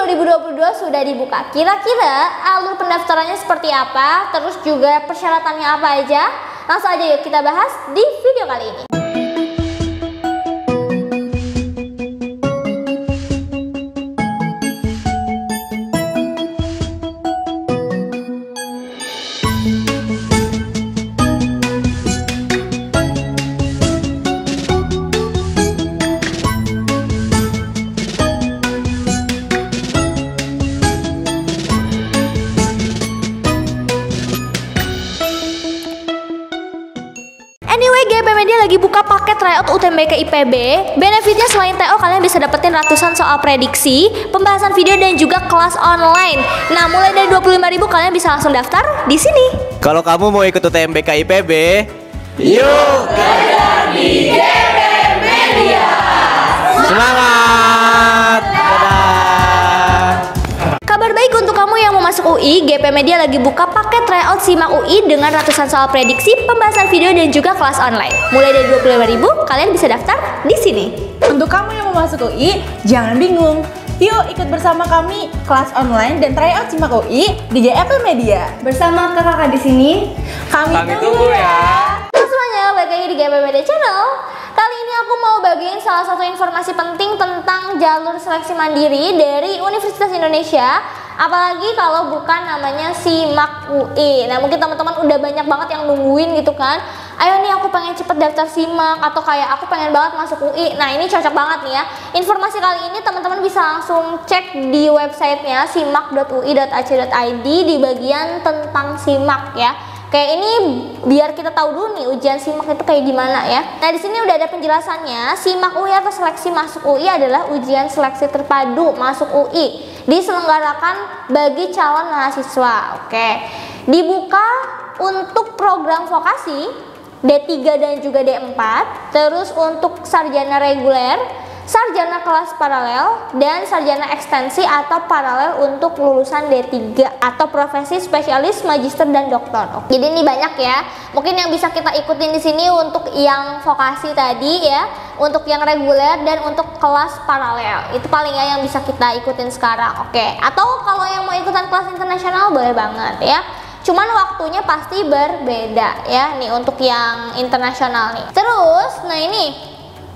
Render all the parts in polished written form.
2022 sudah dibuka. Kira-kira alur pendaftarannya seperti apa? Terus juga persyaratannya apa aja? Langsung aja yuk kita bahas di video kali ini. Anyway, GP Media lagi buka paket tryout UTBK IPB. Benefitnya selain TO, kalian bisa dapetin ratusan soal prediksi, pembahasan video dan juga kelas online. Nah, mulai dari 25.000 kalian bisa langsung daftar di sini. Kalau kamu mau ikut UTBK IPB, yuk kerja di GP Media. semangat! Dadah! Kabar baik untuk kamu yang mau masuk UI, GP Media lagi buka paket tryout Simak UI dengan ratusan soal prediksi, pembahasan video dan juga kelas online. Mulai dari 25.000, kalian bisa daftar di sini. Untuk kamu yang mau masuk UI, jangan bingung. Yuk ikut bersama kami kelas online dan tryout Simak UI di GP Media. Bersama kakak di sini, Kami tunggu ya. Halo semuanya, balik lagi di GP Media Channel. Kali ini aku mau bagiin salah satu informasi penting tentang jalur seleksi mandiri dari Universitas Indonesia. Apalagi kalau bukan namanya Simak UI. Nah, mungkin teman-teman udah banyak banget yang nungguin gitu kan. Ayo nih, aku pengen cepet daftar Simak, atau kayak aku pengen banget masuk UI. Nah, ini cocok banget nih ya. Informasi kali ini teman-teman bisa langsung cek di websitenya simak.ui.ac.id di bagian tentang Simak ya. Kayak ini biar kita tahu dulu nih ujian Simak itu kayak gimana ya. Nah, di sini udah ada penjelasannya. Simak UI atau seleksi masuk UI adalah ujian seleksi terpadu masuk UI, diselenggarakan bagi calon mahasiswa. Oke. Dibuka untuk program vokasi D3 dan juga D4, terus untuk sarjana reguler, sarjana kelas paralel, dan sarjana ekstensi atau paralel untuk lulusan D3 atau profesi spesialis, magister dan doktor. Jadi ini banyak ya. Mungkin yang bisa kita ikutin di sini untuk yang vokasi tadi ya, untuk yang reguler dan untuk kelas paralel. Itu paling ya yang bisa kita ikutin sekarang. Oke. Atau kalau yang mau ikutan kelas internasional boleh banget ya. Cuman waktunya pasti berbeda ya nih untuk yang internasional nih. Terus, nah ini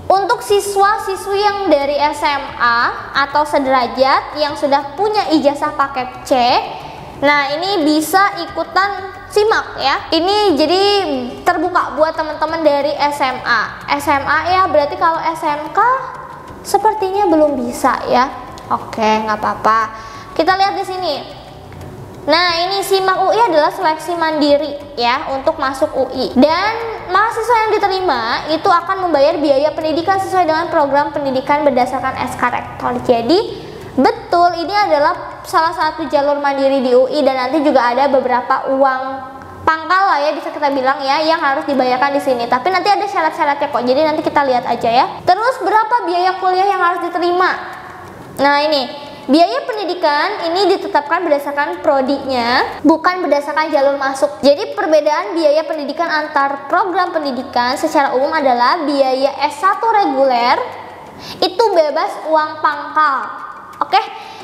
untuk siswa-siswi yang dari SMA atau sederajat yang sudah punya ijazah paket C, nah ini bisa ikutan Simak ya. Ini jadi terbuka buat teman-teman dari SMA. SMA ya, berarti kalau SMK sepertinya belum bisa ya. Oke, nggak apa-apa. Kita lihat di sini. Nah, ini Simak UI adalah seleksi mandiri ya untuk masuk UI. Dan mahasiswa yang diterima itu akan membayar biaya pendidikan sesuai dengan program pendidikan berdasarkan SK Rektor. Jadi, betul ini adalah salah satu jalur mandiri di UI dan nanti juga ada beberapa uang pangkal lah ya bisa kita bilang ya yang harus dibayarkan di sini. Tapi nanti ada syarat-syaratnya kok. Jadi nanti kita lihat aja ya. Terus berapa biaya kuliah yang harus diterima? Nah, ini biaya pendidikan ini ditetapkan berdasarkan prodinya, bukan berdasarkan jalur masuk. Jadi perbedaan biaya pendidikan antar program pendidikan secara umum adalah biaya S1 reguler itu bebas uang pangkal. Oke?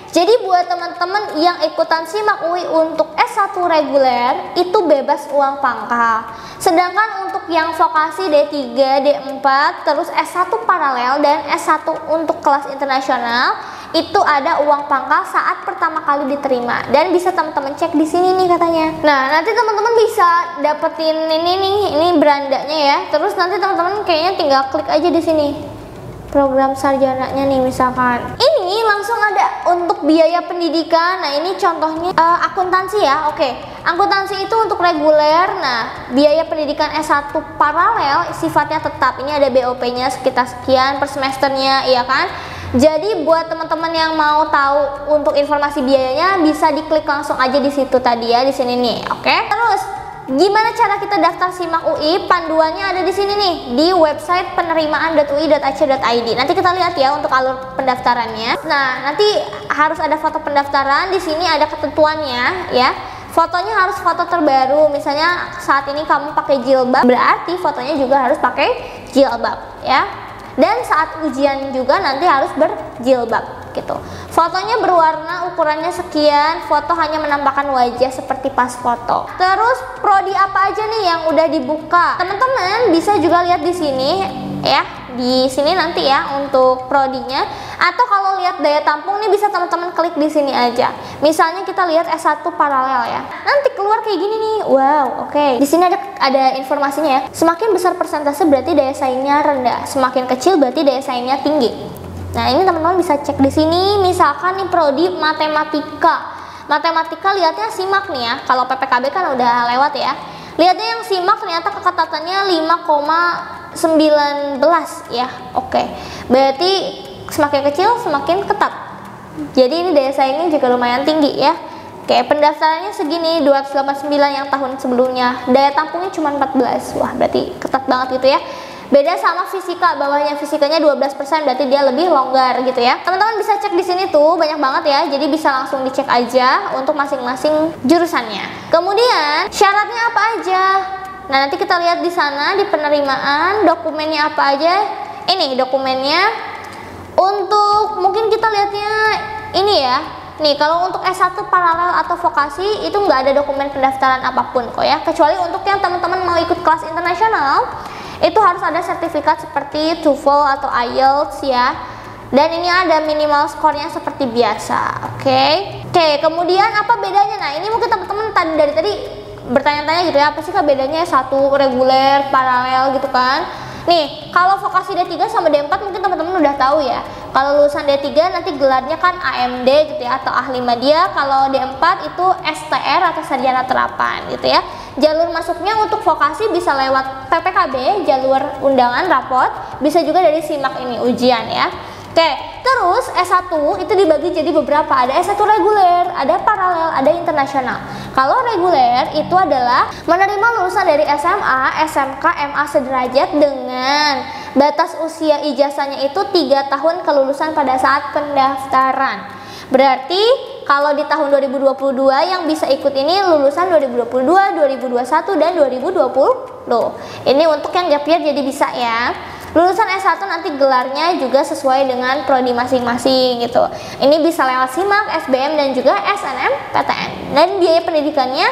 Jadi buat teman-teman yang ikutan Simak UI untuk S1 reguler itu bebas uang pangkal. Sedangkan untuk yang vokasi D3, D4, terus S1 paralel dan S1 untuk kelas internasional itu ada uang pangkal saat pertama kali diterima dan bisa teman-teman cek di sini nih katanya. Nah, nanti teman-teman bisa dapetin ini nih, ini berandanya ya. Terus nanti teman-teman kayaknya tinggal klik aja di sini. Program sarjananya nih misalkan. Ini langsung ada untuk biaya pendidikan. Nah, ini contohnya akuntansi ya. Oke. Akuntansi itu untuk reguler. Nah, biaya pendidikan S1 paralel sifatnya tetap. Ini ada BOP-nya sekitar sekian per semesternya, iya kan? Jadi buat teman-teman yang mau tahu untuk informasi biayanya bisa diklik langsung aja di situ tadi ya, di sini nih. Oke. Terus gimana cara kita daftar Simak UI? Panduannya ada di sini nih di website penerimaan.ui.ac.id. Nanti kita lihat ya untuk alur pendaftarannya. Nah, nanti harus ada foto pendaftaran. Di sini ada ketentuannya ya. Fotonya harus foto terbaru. Misalnya saat ini kamu pakai jilbab, berarti fotonya juga harus pakai jilbab ya. Dan saat ujian juga nanti harus berjilbab. gitu. Fotonya berwarna, ukurannya sekian, foto hanya menampakkan wajah seperti pas foto. Terus prodi apa aja nih yang udah dibuka? Teman-teman bisa juga lihat di sini ya, di sini nanti ya untuk prodinya. Atau kalau lihat daya tampung nih bisa teman-teman klik di sini aja. Misalnya kita lihat S1 paralel ya. Nanti keluar kayak gini nih. Wow, oke. Di sini ada informasinya ya. Semakin besar persentase berarti daya saingnya rendah. Semakin kecil berarti daya saingnya tinggi. Nah, ini teman-teman bisa cek di sini. Misalkan nih prodi matematika. Matematika lihatnya SIMAK nih ya. Kalau PPKB kan udah lewat ya. Lihatnya yang SIMAK ternyata keketatannya 5,19 ya. Oke. Berarti semakin kecil semakin ketat. Jadi ini daya saingnya juga lumayan tinggi ya. Oke, pendaftarannya segini 289 yang tahun sebelumnya. Daya tampungnya cuma 14. Wah, berarti ketat banget gitu ya. Beda sama fisika, bawahnya fisikanya 12%, berarti dia lebih longgar gitu ya. Teman-teman bisa cek di sini tuh, banyak banget ya. Jadi bisa langsung dicek aja untuk masing-masing jurusannya. Kemudian syaratnya apa aja? Nah, nanti kita lihat di sana di penerimaan, dokumennya apa aja. Ini dokumennya. Untuk mungkin kita lihatnya ini ya. Nih, kalau untuk S1 paralel atau vokasi itu nggak ada dokumen pendaftaran apapun kok ya. Kecuali untuk yang teman-teman mau ikut kelas internasional, itu harus ada sertifikat seperti TOEFL atau IELTS ya. Dan ini ada minimal skornya seperti biasa. Oke, kemudian apa bedanya? Nah, ini mungkin teman-teman dari tadi bertanya-tanya gitu ya, apa sih bedanya S1 reguler, paralel gitu kan. Nih, kalau vokasi D3 sama D4 mungkin teman-teman udah tahu ya. Kalau lulusan D3 nanti gelarnya kan AMD gitu ya, atau ahli media. Kalau D4 itu STR atau sarjana terapan gitu ya. Jalur masuknya untuk vokasi bisa lewat PPKB, jalur undangan rapot, bisa juga dari SIMAK ini ujian ya. Oke, terus S1 itu dibagi jadi beberapa, ada S1 reguler, ada paralel, ada internasional. Kalau reguler itu adalah menerima lulusan dari SMA, SMK, MA sederajat dengan batas usia ijazahnya itu 3 tahun kelulusan pada saat pendaftaran. Berarti kalau di tahun 2022 yang bisa ikut ini lulusan 2022, 2021, dan 2020. Ini untuk yang gap year jadi bisa ya. Lulusan S1 nanti gelarnya juga sesuai dengan prodi masing-masing gitu. Ini bisa lewat SIMAK, SBM, dan juga SNMPTN. Dan biaya pendidikannya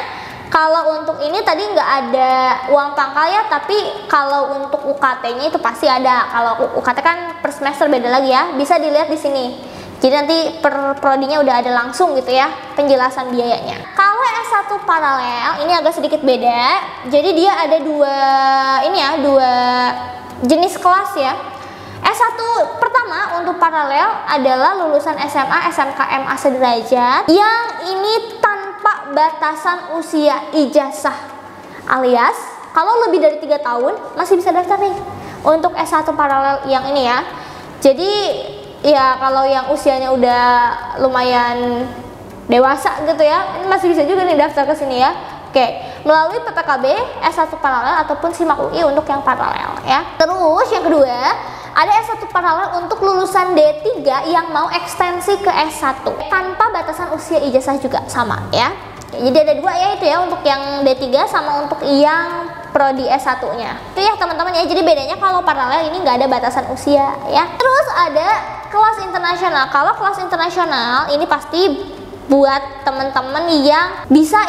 kalau untuk ini tadi nggak ada uang pangkal ya, tapi kalau untuk UKT-nya itu pasti ada. Kalau UKT kan per semester beda lagi ya, bisa dilihat di sini. Jadi nanti per prodinya udah ada langsung gitu ya penjelasan biayanya. Kalau S1 paralel ini agak sedikit beda. Jadi dia ada dua jenis kelas ya. S1 pertama untuk paralel adalah lulusan SMA, SMK, MA sederajat yang ini tanpa batasan usia ijazah, alias kalau lebih dari 3 tahun masih bisa daftar nih untuk S1 paralel yang ini ya. Jadi ya kalau yang usianya udah lumayan dewasa gitu ya, ini masih bisa juga nih daftar ke sini ya. Oke, melalui PPKB, S1 paralel ataupun SIMAK UI untuk yang paralel ya. Terus yang kedua, ada S1 paralel untuk lulusan D3 yang mau ekstensi ke S1 tanpa batasan usia ijazah juga sama ya. Jadi ada dua ya itu ya, untuk yang D3 sama untuk yang prodi S1-nya. Itu ya teman-teman ya. Jadi bedanya kalau paralel ini nggak ada batasan usia ya. Terus ada kelas internasional. Kalau kelas internasional ini pasti buat teman-teman yang bisa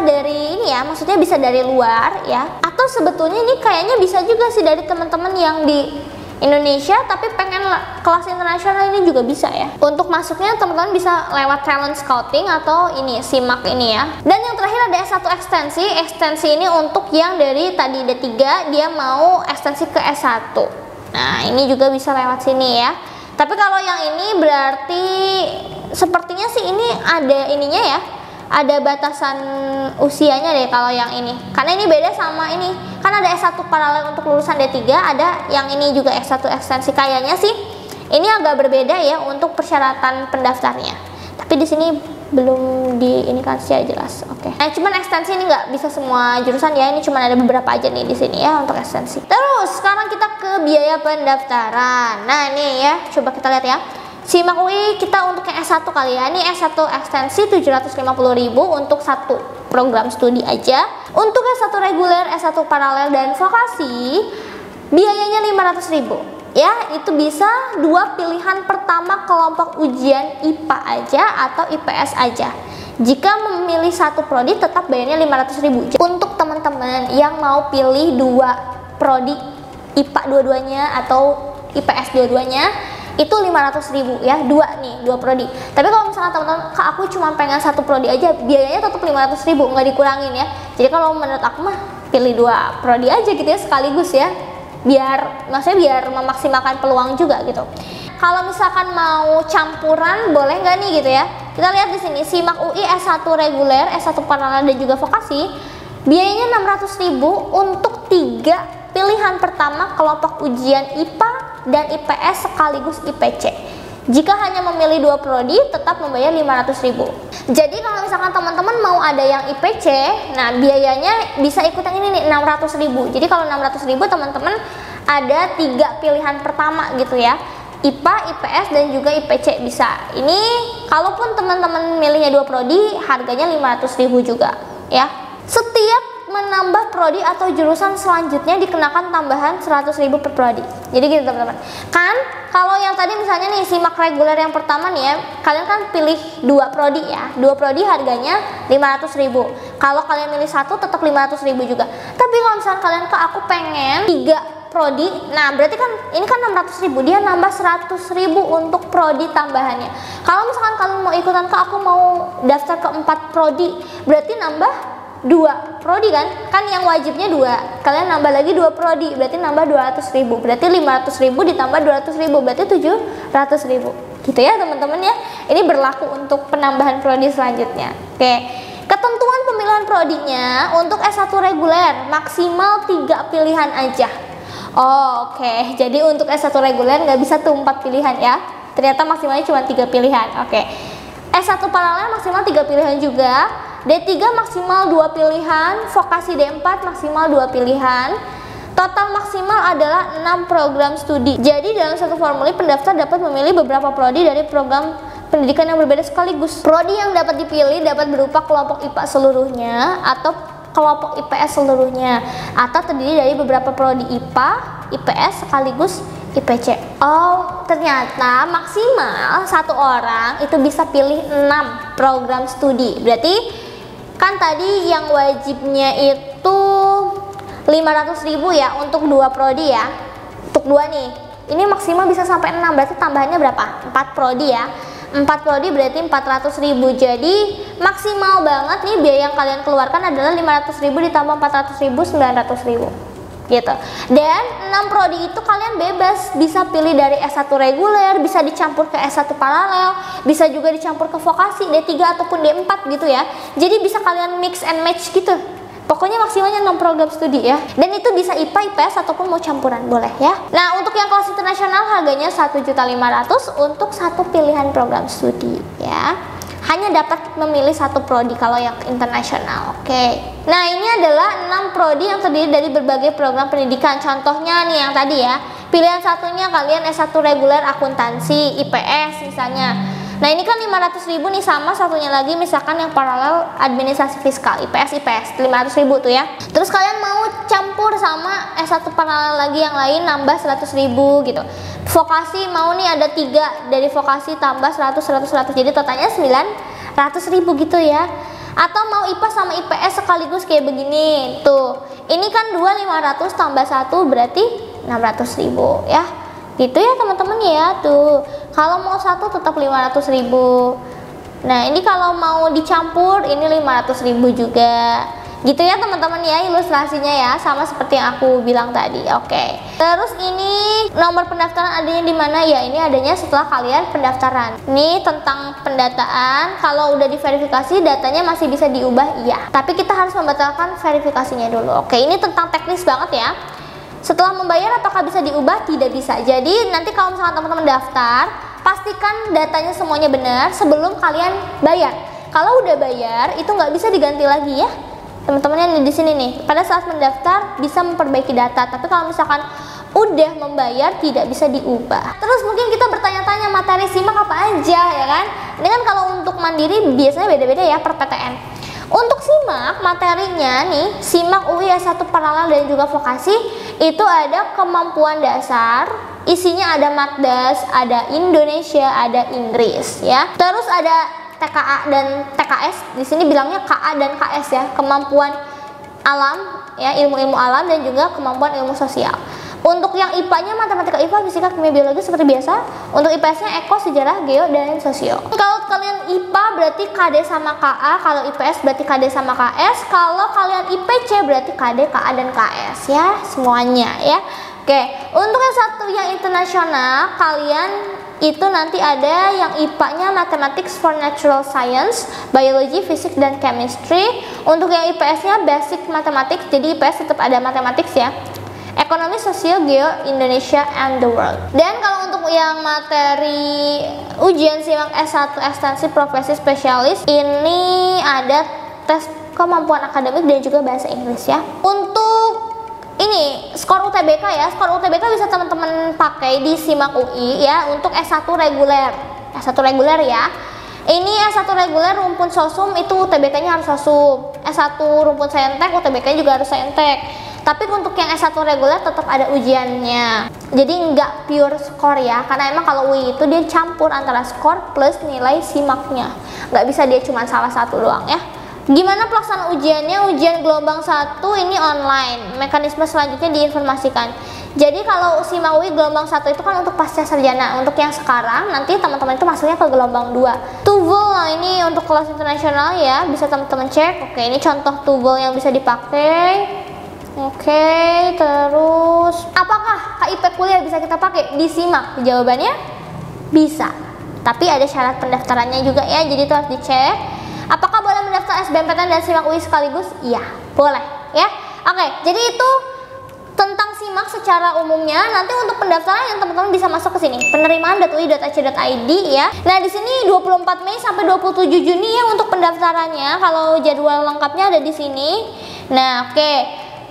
dari ini ya, maksudnya bisa dari luar ya, atau sebetulnya ini kayaknya bisa juga sih dari teman-teman yang di Indonesia tapi pengen kelas internasional, ini juga bisa ya. Untuk masuknya teman-teman bisa lewat talent scouting atau ini SIMAK ini ya. Dan yang terakhir ada S1 ekstensi. Ekstensi ini untuk yang dari tadi D3 dia mau ekstensi ke S1. Nah, ini juga bisa lewat sini ya. Tapi kalau yang ini berarti sepertinya sih ini ada ininya ya, ada batasan usianya deh kalau yang ini. Karena ini beda sama ini. Kan ada S1 paralel untuk lulusan D3, ada yang ini juga S1 ekstensi. Kayaknya sih ini agak berbeda ya untuk persyaratan pendaftarnya. Tapi di sini belum ini kan secara jelas. Oke. Nah, cuman ekstensi ini nggak bisa semua jurusan ya. Ini cuma ada beberapa aja nih di sini ya untuk ekstensi. Terus sekarang kita ke biaya pendaftaran. Nah, ini ya, coba kita lihat ya. SIMAK UI kita untuk yang S1 kali ya. Ini S1 ekstensi 750.000 untuk satu program studi aja. Untuk S1 reguler, S1 paralel, dan vokasi biayanya 500.000. Ya, itu bisa 2 pilihan pertama kelompok ujian IPA aja atau IPS aja. Jika memilih satu prodi tetap bayarnya 500.000. Untuk teman-teman yang mau pilih 2 prodi IPA dua-duanya atau IPS dua-duanya itu 500.000 ya, 2 prodi. Tapi kalau misalnya teman-teman, Kak aku cuma pengen satu prodi aja, biayanya tetap 500.000, nggak dikurangin ya. Jadi kalau menurut aku mah pilih 2 prodi aja gitu ya sekaligus ya. Biar memaksimalkan peluang juga gitu. Kalau misalkan mau campuran boleh nggak nih gitu ya? Kita lihat di sini SIMAK UI S1 reguler, S1 paralel dan juga vokasi, biayanya 600.000 untuk 3 pilihan pertama kelompok ujian IPA dan IPS sekaligus IPC. Jika hanya memilih 2 prodi tetap membayar 500.000. Jadi kalau misalkan teman-teman mau ada yang IPC, nah biayanya bisa ikut yang ini nih 600.000. Jadi kalau 600.000 teman-teman ada 3 pilihan pertama gitu ya. IPA, IPS dan juga IPC bisa. Ini kalaupun teman-teman milihnya 2 prodi harganya 500.000 juga ya. Setiap menambah prodi atau jurusan selanjutnya dikenakan tambahan 100.000 per prodi. Jadi gitu teman-teman. Kan kalau yang tadi misalnya nih SIMAK reguler yang pertama nih ya, kalian kan pilih 2 prodi ya. 2 prodi harganya 500.000. Kalau kalian milih satu tetap 500.000 juga. Tapi kalau misalnya kalian aku pengen 3 prodi, nah berarti kan ini kan 600.000, dia nambah 100.000 untuk prodi tambahannya. Kalau misalkan kalian mau ikutan aku mau daftar ke 4 prodi, berarti nambah 2 prodi kan yang wajibnya 2, kalian nambah lagi 2 prodi berarti nambah 200.000, berarti 500.000 ditambah 200.000 berarti 700.000 gitu ya teman-teman ya. Ini berlaku untuk penambahan prodi selanjutnya. Oke, ketentuan pemilihan prodinya untuk S1 reguler maksimal 3 pilihan aja. Oke, jadi untuk S1 reguler nggak bisa tuh 4 pilihan ya, ternyata maksimalnya cuma 3 pilihan. Oke, S1 paralel maksimal 3 pilihan juga, D3 maksimal 2 pilihan, vokasi D4 maksimal 2 pilihan. Total maksimal adalah 6 program studi. Jadi dalam satu formulir pendaftar dapat memilih beberapa prodi dari program pendidikan yang berbeda sekaligus. Prodi yang dapat dipilih dapat berupa kelompok IPA seluruhnya atau kelompok IPS seluruhnya, atau terdiri dari beberapa prodi IPA, IPS sekaligus IPC. Oh, ternyata maksimal satu orang itu bisa pilih 6 program studi. Berarti kan tadi yang wajibnya itu 500.000 ya untuk 2 prodi ya. Untuk 2 nih. Ini maksimal bisa sampai 6, berarti tambahannya berapa? 4 prodi ya. 4 prodi berarti 400.000. Jadi maksimal banget nih biaya yang kalian keluarkan adalah 500.000 ditambah 400.000, 900.000 gitu. Dan 6 prodi itu kalian bebas, bisa pilih dari S1 reguler, bisa dicampur ke S1 paralel, bisa juga dicampur ke vokasi D3 ataupun D4 gitu ya. Jadi bisa kalian mix and match gitu. Pokoknya maksimalnya 6 program studi ya. Dan itu bisa IPA, IPS ataupun mau campuran boleh ya. Nah, untuk yang kelas internasional harganya 1.500.000 untuk satu pilihan program studi ya. Hanya dapat memilih satu prodi kalau yang internasional. Oke. Nah, ini adalah 6 prodi yang terdiri dari berbagai program pendidikan. Contohnya nih yang tadi ya. Pilihan satunya kalian S1 reguler akuntansi, IPS misalnya. Nah, ini kan 500.000 nih, sama satunya lagi misalkan yang paralel administrasi fiskal, IPS 500.000 tuh ya. Terus kalian mau campur sama S1 paralel lagi yang lain nambah 100.000 gitu. Vokasi mau nih ada 3 dari vokasi tambah 100, jadi totalnya 900.000 gitu ya. Atau mau IPA sama IPS sekaligus kayak begini tuh. Ini kan 2.500 tambah 1 berarti 600.000 ya. Gitu ya teman-teman ya tuh. Kalau mau satu tetap 500.000. Nah, ini kalau mau dicampur ini 500.000 juga. Gitu ya teman-teman ya ilustrasinya ya, sama seperti yang aku bilang tadi. Oke. Terus ini nomor pendaftaran adanya di mana ya? Ini adanya setelah kalian pendaftaran. Ini tentang pendataan, kalau udah diverifikasi datanya masih bisa diubah iya. Tapi kita harus membatalkan verifikasinya dulu. Oke, ini tentang teknis banget ya. Setelah membayar apakah bisa diubah? Tidak bisa. Jadi nanti kalau misalkan teman-teman daftar, pastikan datanya semuanya benar sebelum kalian bayar. Kalau udah bayar itu nggak bisa diganti lagi ya. Teman-teman yang di sini nih, pada saat mendaftar bisa memperbaiki data, tapi kalau misalkan udah membayar tidak bisa diubah. Terus mungkin kita bertanya-tanya materi SIMAK apa aja ya kan? Ini kan kalau untuk mandiri biasanya beda-beda ya per PTN. Untuk SIMAK materinya nih, SIMAK UI S1 paralel dan juga vokasi itu ada kemampuan dasar, Isinya ada Matdas, ada Indonesia, ada Inggris ya. Terus ada TKA dan TKS. Di sini bilangnya KA dan KS ya, kemampuan alam ya, ilmu-ilmu alam dan juga kemampuan ilmu sosial. Untuk yang IPA-nya matematika, IPA, fisika, kimia, biologi seperti biasa. Untuk IPS-nya eko, sejarah, geo, dan sosio. Kalau kalian IPA berarti KD sama KA, kalau IPS berarti KD sama KS, kalau kalian IPC berarti KD, KA, dan KS ya, semuanya ya. Oke, untuk yang satu yang internasional, kalian itu nanti ada yang IPA-nya Mathematics for Natural Science, Biology, Fisik, dan Chemistry. Untuk yang IPS-nya Basic Mathematics, jadi IPS tetap ada Mathematics ya. Ekonomi, Sosial, Geo, Indonesia, and the World. Dan kalau untuk yang materi ujian SIMAK S1 ekstensi profesi spesialis, ini ada tes kemampuan akademik dan juga bahasa Inggris ya. Untuk ini skor UTBK ya, skor UTBK bisa teman-teman pakai di SIMAK UI ya untuk S1 reguler. S1 reguler ya. Ini S1 reguler rumpun sosum itu UTBK-nya harus sosum. S1 rumpun saintek UTBK-nya juga harus saintek. Tapi untuk yang S1 reguler tetap ada ujiannya. Jadi nggak pure skor ya, karena emang kalau UI itu dia campur antara skor plus nilai SIMAK-nya. Nggak bisa dia cuma salah satu doang ya. Gimana pelaksanaan ujiannya? Ujian gelombang 1 ini online. Mekanisme selanjutnya diinformasikan. Jadi kalau SIMAK UI gelombang 1 itu kan untuk pasca sarjana. Untuk yang sekarang nanti teman-teman itu masuknya ke gelombang 2. TOEFL, nah ini untuk kelas internasional ya, bisa teman-teman cek. Oke, ini contoh TOEFL yang bisa dipakai. Oke, terus apakah KIP kuliah bisa kita pakai di SIMAK? Jawabannya bisa. Tapi ada syarat pendaftarannya juga ya, jadi itu harus dicek. Apakah boleh mendaftar SBMPTN dan SIMAK UI sekaligus? Iya, boleh ya. Oke, jadi itu tentang SIMAK secara umumnya. Nanti untuk pendaftaran yang teman-teman bisa masuk ke sini, penerimaan.ui.ac.id ya. Nah, di sini 24 Mei sampai 27 Juni ya untuk pendaftarannya. Kalau jadwal lengkapnya ada di sini. Nah, oke.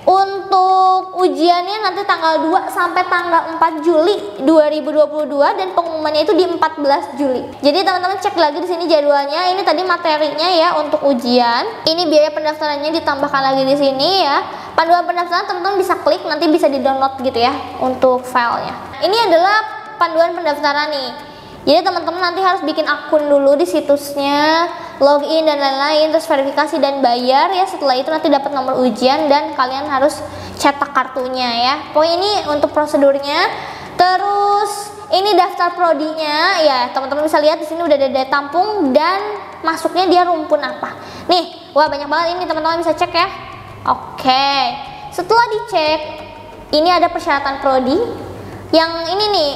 Untuk ujiannya nanti tanggal 2 sampai tanggal 4 Juli 2022 dan pengumumannya itu di 14 Juli. Jadi teman-teman cek lagi di sini jadwalnya. Ini tadi materinya ya untuk ujian. Ini biaya pendaftarannya ditambahkan lagi di sini ya. Panduan pendaftaran teman-teman bisa klik, nanti bisa di-download gitu ya untuk filenya. Ini adalah panduan pendaftaran nih. Jadi teman-teman nanti harus bikin akun dulu di situsnya, login dan lain-lain, terus verifikasi dan bayar ya. Setelah itu nanti dapat nomor ujian dan kalian harus cetak kartunya ya. Pokoknya ini untuk prosedurnya. Terus ini daftar prodinya ya, teman-teman bisa lihat di sini udah ada daya tampung dan masuknya dia rumpun apa. Nih, wah banyak banget ini, teman-teman bisa cek ya. Oke. Setelah dicek, ini ada persyaratan prodi. Yang ini nih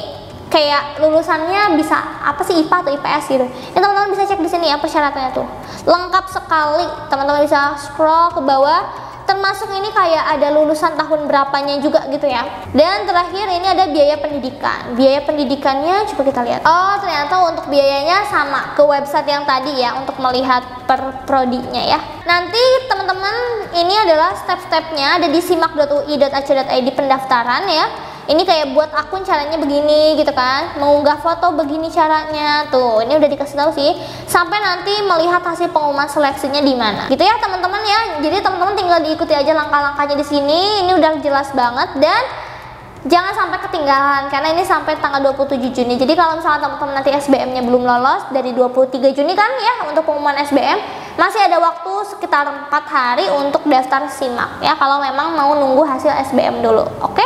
kayak lulusannya bisa apa sih, IPA atau IPS gitu. Ya teman-teman bisa cek di sini ya persyaratannya tuh. Lengkap sekali. Teman-teman bisa scroll ke bawah. Termasuk ini kayak ada lulusan tahun berapanya juga gitu ya. Dan terakhir ini ada biaya pendidikan. Biaya pendidikannya coba kita lihat. Oh, ternyata untuk biayanya sama ke website yang tadi ya untuk melihat per prodinya ya. Nanti teman-teman ini adalah step-stepnya ada di simak.ui.ac.id pendaftaran ya. Ini kayak buat akun caranya begini gitu kan, mengunggah foto begini caranya tuh. Ini udah dikasih tahu sih. Sampai nanti melihat hasil pengumuman seleksinya di mana. Gitu ya teman-teman ya. Jadi teman-teman tinggal diikuti aja langkah-langkahnya di sini. Ini udah jelas banget dan jangan sampai ketinggalan karena ini sampai tanggal 27 Juni. Jadi kalau misalnya teman-teman nanti SBM-nya belum lolos dari 23 Juni kan ya untuk pengumuman SBM, masih ada waktu sekitar 4 hari untuk daftar SIMAK ya kalau memang mau nunggu hasil SBM dulu. Oke?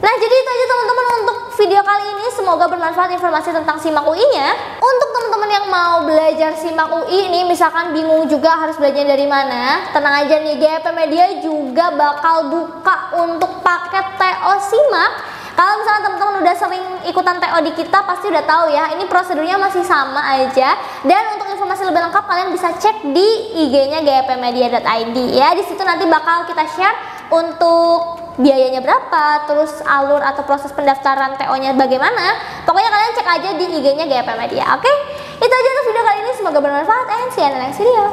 Nah, jadi itu aja teman-teman untuk video kali ini. Semoga bermanfaat informasi tentang SIMAK UI-nya. Untuk teman-teman yang mau belajar SIMAK UI ini, misalkan bingung juga harus belajar dari mana, tenang aja nih, GP Media juga bakal buka untuk paket TO SIMAK. Kalau misalnya teman-teman udah sering ikutan TO di kita, pasti udah tahu ya, ini prosedurnya masih sama aja. Dan untuk informasi lebih lengkap, kalian bisa cek di IG-nya gpmedia.id ya. Di situ nanti bakal kita share untuk biayanya berapa, terus alur atau proses pendaftaran TO-nya bagaimana. Pokoknya kalian cek aja di IG-nya GP Media. Oke? Itu aja untuk video kali ini, semoga bermanfaat and see you in the next video.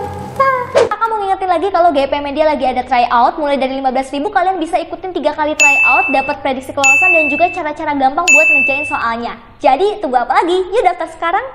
Kakak mau ngingetin lagi kalau GP Media lagi ada tryout mulai dari 15.000, kalian bisa ikutin 3 kali tryout, dapat prediksi kelolosan dan juga cara-cara gampang buat ngerjain soalnya. Jadi tunggu apa lagi? Yuk daftar sekarang.